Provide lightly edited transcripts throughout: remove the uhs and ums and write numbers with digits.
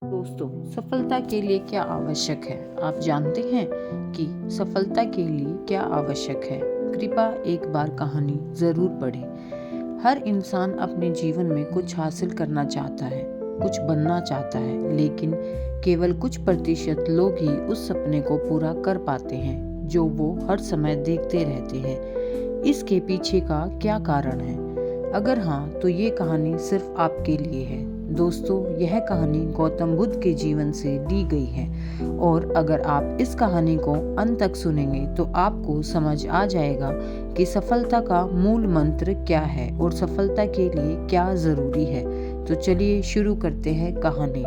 दोस्तों, सफलता के लिए क्या आवश्यक है? आप जानते हैं कि सफलता के लिए क्या आवश्यक है? कृपया एक बार कहानी जरूर पढ़ें। हर इंसान अपने जीवन में कुछ हासिल करना चाहता है, कुछ बनना चाहता है, लेकिन केवल कुछ प्रतिशत लोग ही उस सपने को पूरा कर पाते हैं जो वो हर समय देखते रहते हैं। इसके पीछे का क्या कारण है? अगर हाँ, तो ये कहानी सिर्फ आपके लिए है। दोस्तों, यह कहानी गौतम बुद्ध के जीवन से ली गई है और अगर आप इस कहानी को अंत तक सुनेंगे तो आपको समझ आ जाएगा कि सफलता का मूल मंत्र क्या है और सफलता के लिए क्या ज़रूरी है। तो चलिए शुरू करते हैं कहानी।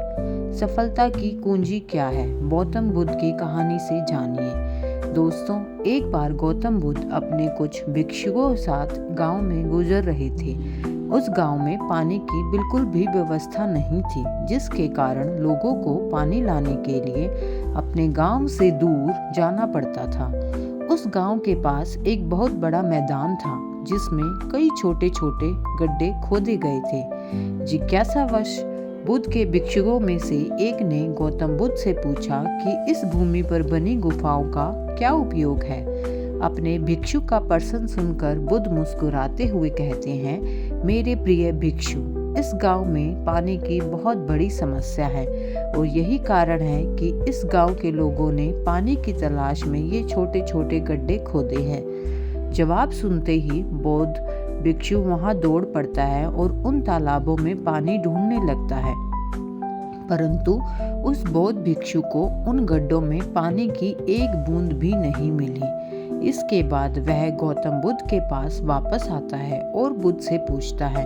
सफलता की कुंजी क्या है? गौतम बुद्ध की कहानी से जानिए। दोस्तों, एक बार गौतम बुद्ध अपने कुछ भिक्षुओं साथ गांव में गुजर रहे थे। उस गांव में पानी की बिल्कुल भी व्यवस्था नहीं थी, जिसके कारण लोगों को पानी लाने के लिए अपने गांव से दूर जाना पड़ता था। उस गांव के पास एक बहुत बड़ा मैदान था, जिसमें कई छोटे छोटे गड्ढे खोदे गए थे। जिज्ञासावश बुद्ध के भिक्षुओं में से एक ने गौतम बुद्ध से पूछा कि इस भूमि पर बनी गुफाओं का क्या उपयोग है। अपने भिक्षु का प्रश्न सुनकर बुद्ध मुस्कुराते हुए कहते हैं, मेरे प्रिय भिक्षु, इस गांव में पानी की बहुत बड़ी समस्या है और यही कारण है कि इस गांव के लोगों ने पानी की तलाश में ये छोटे छोटे गड्ढे खोदे हैं। जवाब सुनते ही बौद्ध भिक्षु वहां दौड़ पड़ता है और उन तालाबों में पानी ढूंढने लगता है, परंतु उस बौद्ध भिक्षु को उन गड्ढों में पानी की एक बूंद भी नहीं मिली। इसके बाद वह गौतम बुद्ध के पास वापस आता है और बुद्ध से पूछता है,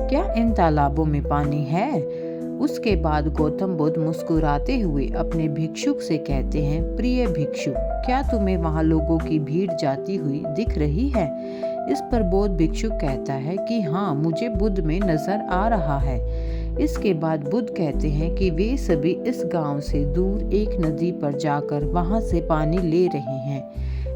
क्या इन तालाबों में पानी है? उसके बाद गौतम बुद्ध मुस्कुराते हुए अपने भिक्षुक से कहते हैं, प्रिय भिक्षु, क्या तुम्हें वहां लोगों की भीड़ जाती हुई दिख रही है? इस पर बौद्ध भिक्षुक कहता है कि हाँ, मुझे बुद्ध में नजर आ रहा है। इसके बाद बुद्ध कहते हैं कि वे सभी इस गांव से दूर एक नदी पर जाकर वहां से पानी ले रहे हैं।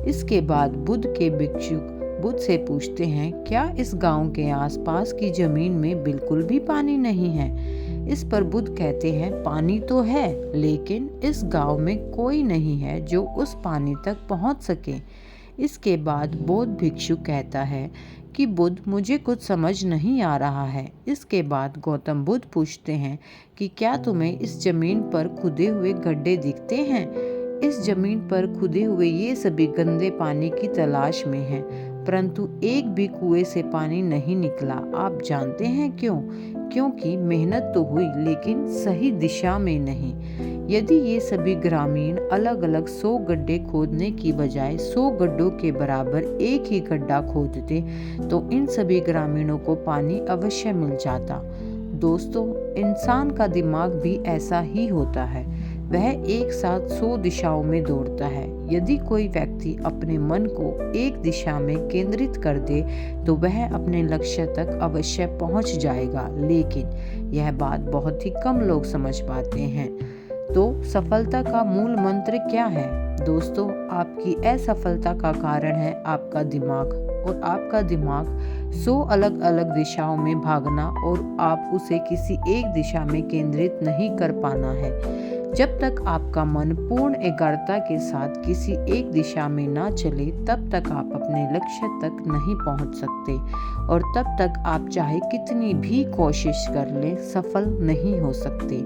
इसके बाद बुद्ध के भिक्षुक बुद्ध से पूछते हैं, क्या इस गांव के आसपास की जमीन में बिल्कुल भी पानी नहीं है? इस पर बुद्ध कहते हैं, पानी तो है, लेकिन इस गांव में कोई नहीं है जो उस पानी तक पहुंच सके। इसके बाद बौद्ध भिक्षु कहता है कि बुद्ध, मुझे कुछ समझ नहीं आ रहा है। इसके बाद गौतम बुद्ध पूछते हैं कि क्या तुम्हें इस जमीन पर खुदे हुए गड्ढे दिखते हैं? इस जमीन पर खुदे हुए ये सभी गंदे पानी की तलाश में हैं, परंतु एक भी कुएं से पानी नहीं निकला। आप जानते हैं क्यों? क्योंकि मेहनत तो हुई, लेकिन सही दिशा में नहीं। यदि ये सभी ग्रामीण अलग अलग 100 गड्ढे खोदने की बजाय 100 गड्ढों के बराबर एक ही गड्ढा खोदते तो इन सभी ग्रामीणों को पानी अवश्य मिल जाता। दोस्तों, इंसान का दिमाग भी ऐसा ही होता है। वह एक साथ 100 दिशाओं में दौड़ता है। यदि कोई व्यक्ति अपने मन को एक दिशा में केंद्रित कर दे तो वह अपने लक्ष्य तक अवश्य पहुंच जाएगा, लेकिन यह बात बहुत ही कम लोग समझ पाते हैं। तो सफलता का मूल मंत्र क्या है? दोस्तों, आपकी असफलता का कारण है आपका दिमाग, और आपका दिमाग 100 अलग अलग दिशाओं में भागना और आप उसे किसी एक दिशा में केंद्रित नहीं कर पाना है। जब तक आपका मन पूर्ण एकाग्रता के साथ किसी एक दिशा में ना चले, तब तक आप अपने लक्ष्य तक नहीं पहुंच सकते और तब तक आप चाहे कितनी भी कोशिश कर लें, सफल नहीं हो सकते।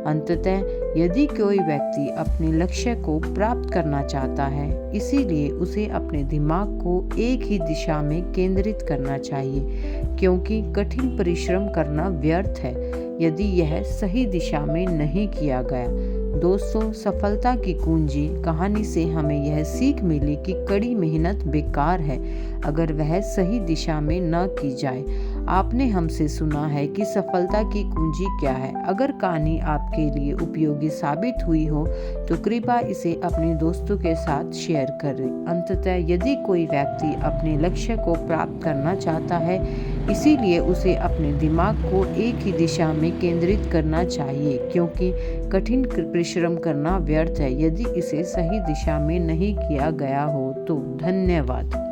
अंततः यदि कोई व्यक्ति अपने लक्ष्य को प्राप्त करना चाहता है, इसीलिए उसे अपने दिमाग को एक ही दिशा में केंद्रित करना चाहिए, क्योंकि कठिन परिश्रम करना व्यर्थ है यदि यह सही दिशा में नहीं किया गया। दोस्तों, सफलता की कुंजी कहानी से हमें यह सीख मिली कि कड़ी मेहनत बेकार है अगर वह सही दिशा में न की जाए। आपने हमसे सुना है कि सफलता की कुंजी क्या है। अगर कहानी आपके लिए उपयोगी साबित हुई हो तो कृपया इसे अपने दोस्तों के साथ शेयर करें। अंततः यदि कोई व्यक्ति अपने लक्ष्य को प्राप्त करना चाहता है, इसीलिए उसे अपने दिमाग को एक ही दिशा में केंद्रित करना चाहिए, क्योंकि कठिन परिश्रम करना व्यर्थ है यदि इसे सही दिशा में नहीं किया गया हो। तो धन्यवाद।